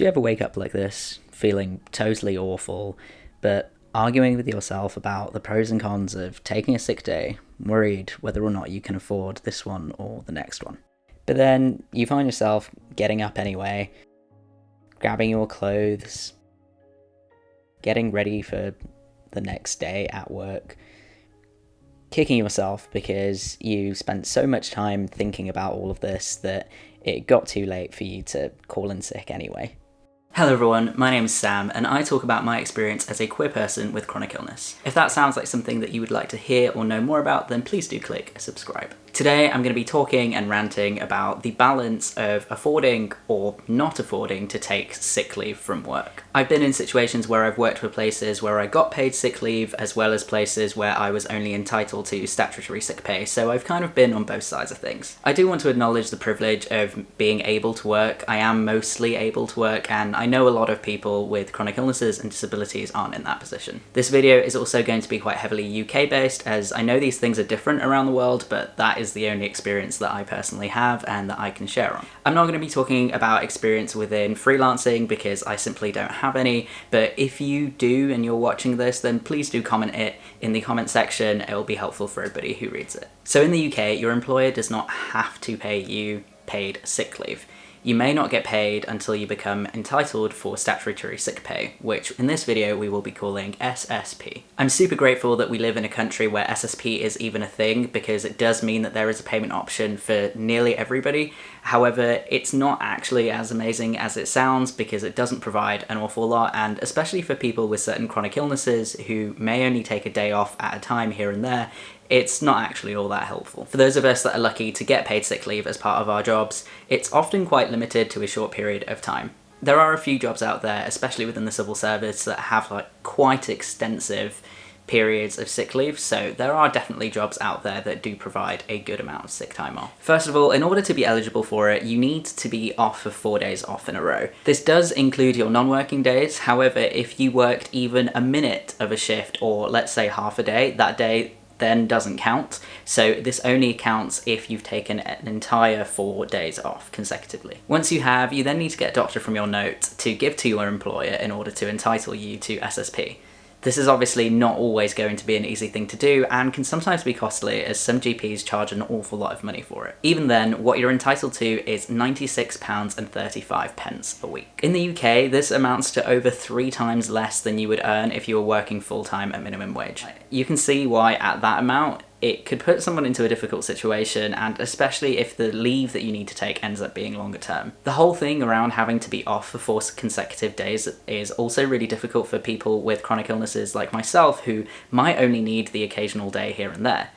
Do you ever wake up like this, feeling totally awful, but arguing with yourself about the pros and cons of taking a sick day, worried whether or not you can afford this one or the next one? But then you find yourself getting up anyway, grabbing your clothes, getting ready for the next day at work, kicking yourself because you spent so much time thinking about all of this that it got too late for you to call in sick anyway. Hello everyone, my name is Sam and I talk about my experience as a queer person with chronic illness. If that sounds like something that you would like to hear or know more about, then please do click subscribe. Today I'm going to be talking and ranting about the balance of affording or not affording to take sick leave from work. I've been in situations where I've worked for places where I got paid sick leave as well as places where I was only entitled to statutory sick pay, so I've kind of been on both sides of things. I do want to acknowledge the privilege of being able to work. I am mostly able to work and I know a lot of people with chronic illnesses and disabilities aren't in that position. This video is also going to be quite heavily UK based, as I know these things are different around the world, but that is the only experience that I personally have and that I can share on. I'm not going to be talking about experience within freelancing because I simply don't have any, but if you do and you're watching this, then please do comment it in the comment section. It will be helpful for everybody who reads it. So in the UK, your employer does not have to pay you paid sick leave. You may not get paid until you become entitled for statutory sick pay, which in this video we will be calling SSP. I'm super grateful that we live in a country where SSP is even a thing, because it does mean that there is a payment option for nearly everybody. However, it's not actually as amazing as it sounds because it doesn't provide an awful lot, and especially for people with certain chronic illnesses who may only take a day off at a time here and there, it's not actually all that helpful. For those of us that are lucky to get paid sick leave as part of our jobs, it's often quite limited to a short period of time. There are a few jobs out there, especially within the civil service, that have quite extensive periods of sick leave, so there are definitely jobs out there that do provide a good amount of sick time off. First of all, in order to be eligible for it, you need to be off for 4 days off in a row. This does include your non-working days. However, if you worked even a minute of a shift, or let's say half a day, that day then doesn't count. So this only counts if you've taken an entire 4 days off consecutively. Once you have, you then need to get a doctor from your note to give to your employer in order to entitle you to SSP. This is obviously not always going to be an easy thing to do and can sometimes be costly, as some GPs charge an awful lot of money for it. Even then, what you're entitled to is £96.35 a week. In the UK, this amounts to over 3 times less than you would earn if you were working full-time at minimum wage. You can see why at that amount, it could put someone into a difficult situation, and especially if the leave that you need to take ends up being longer term. The whole thing around having to be off for 4 consecutive days is also really difficult for people with chronic illnesses like myself, who might only need the occasional day here and there.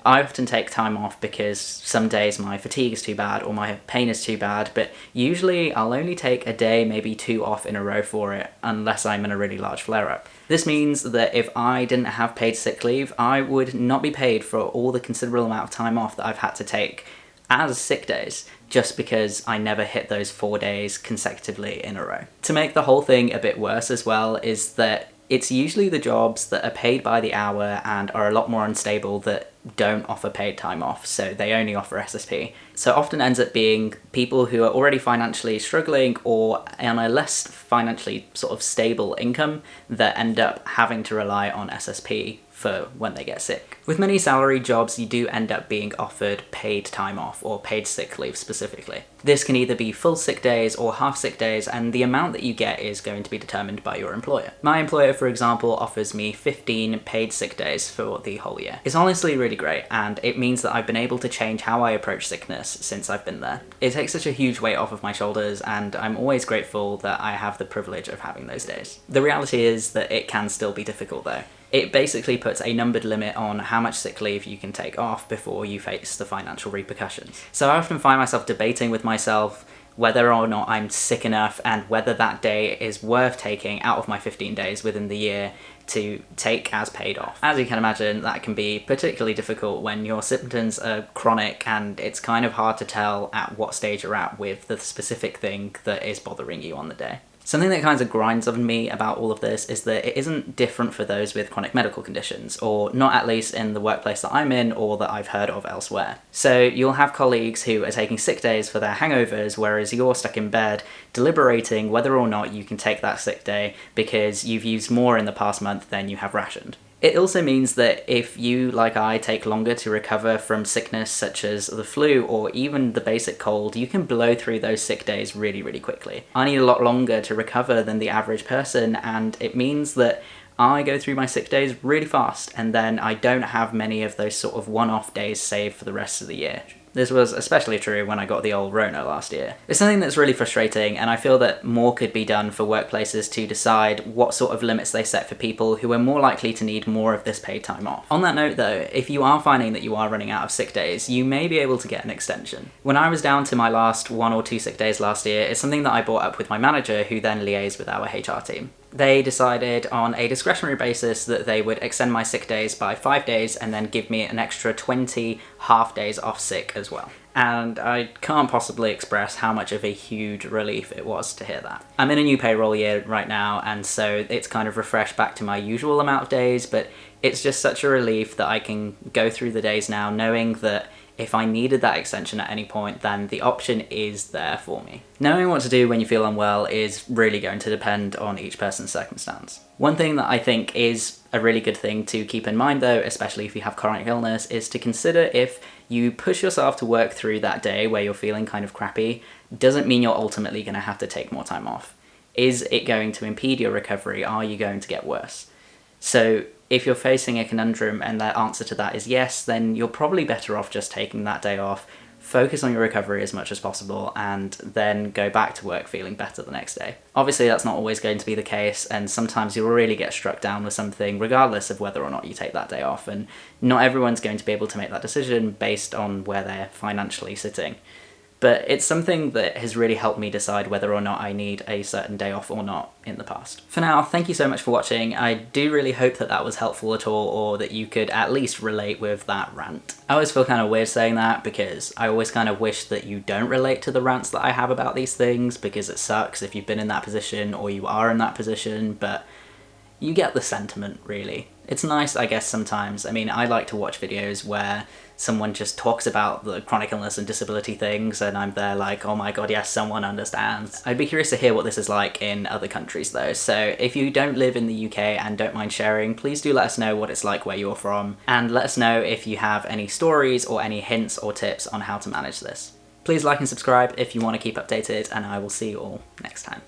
I often take time off because some days my fatigue is too bad or my pain is too bad, but usually I'll only take a day, maybe 2 off in a row for it, unless I'm in a really large flare-up. This means that if I didn't have paid sick leave, I would not be paid for all the considerable amount of time off that I've had to take as sick days, just because I never hit those 4 days consecutively in a row. To make the whole thing a bit worse as well is that it's usually the jobs that are paid by the hour and are a lot more unstable that don't offer paid time off, so they only offer SSP. So it often ends up being people who are already financially struggling or on a less financially sort of stable income that end up having to rely on SSP for when they get sick. With many salary jobs, you do end up being offered paid time off or paid sick leave specifically. This can either be full sick days or half sick days, and the amount that you get is going to be determined by your employer. My employer, for example, offers me 15 paid sick days for the whole year. It's honestly really great, and it means that I've been able to change how I approach sickness since I've been there. It takes such a huge weight off of my shoulders, and I'm always grateful that I have the privilege of having those days. The reality is that it can still be difficult though. It basically puts a numbered limit on how much sick leave you can take off before you face the financial repercussions. So I often find myself debating with myself whether or not I'm sick enough and whether that day is worth taking out of my 15 days within the year to take as paid off. As you can imagine, that can be particularly difficult when your symptoms are chronic and it's kind of hard to tell at what stage you're at with the specific thing that is bothering you on the day. Something that kind of grinds on me about all of this is that it isn't different for those with chronic medical conditions, or not at least in the workplace that I'm in or that I've heard of elsewhere. So you'll have colleagues who are taking sick days for their hangovers, whereas you're stuck in bed deliberating whether or not you can take that sick day because you've used more in the past month than you have rationed. It also means that if you, like I, take longer to recover from sickness such as the flu or even the basic cold, you can blow through those sick days really, really quickly. I need a lot longer to recover than the average person, and it means that I go through my sick days really fast, and then I don't have many of those sort of one-off days saved for the rest of the year. This was especially true when I got the old Rona last year. It's something that's really frustrating, and I feel that more could be done for workplaces to decide what sort of limits they set for people who are more likely to need more of this paid time off. On that note though, if you are finding that you are running out of sick days, you may be able to get an extension. When I was down to my last 1 or 2 sick days last year, it's something that I brought up with my manager, who then liaised with our HR team. They decided on a discretionary basis that they would extend my sick days by 5 days and then give me an extra 20 half days off sick as well. And I can't possibly express how much of a huge relief it was to hear that. I'm in a new payroll year right now, and so it's kind of refreshed back to my usual amount of days, but it's just such a relief that I can go through the days now knowing that if I needed that extension at any point, then the option is there for me. Knowing what to do when you feel unwell is really going to depend on each person's circumstance. One thing that I think is a really good thing to keep in mind though, especially if you have chronic illness, is to consider if you push yourself to work through that day where you're feeling kind of crappy, doesn't mean you're ultimately going to have to take more time off. Is it going to impede your recovery? Are you going to get worse? So if you're facing a conundrum and the answer to that is yes, then you're probably better off just taking that day off, focus on your recovery as much as possible, and then go back to work feeling better the next day. Obviously, that's not always going to be the case, and sometimes you'll really get struck down with something regardless of whether or not you take that day off, and not everyone's going to be able to make that decision based on where they're financially sitting. But it's something that has really helped me decide whether or not I need a certain day off or not in the past. For now, thank you so much for watching. I do really hope that that was helpful at all, or that you could at least relate with that rant. I always feel kind of weird saying that because I always kind of wish that you don't relate to the rants that I have about these things, because it sucks if you've been in that position or you are in that position, but you get the sentiment, really. It's nice, I guess, sometimes. I mean, I like to watch videos where someone just talks about the chronic illness and disability things, and I'm there like, oh my god, yes, someone understands. I'd be curious to hear what this is like in other countries though, so if you don't live in the UK and don't mind sharing, please do let us know what it's like where you're from, and let us know if you have any stories or any hints or tips on how to manage this. Please like and subscribe if you want to keep updated, and I will see you all next time.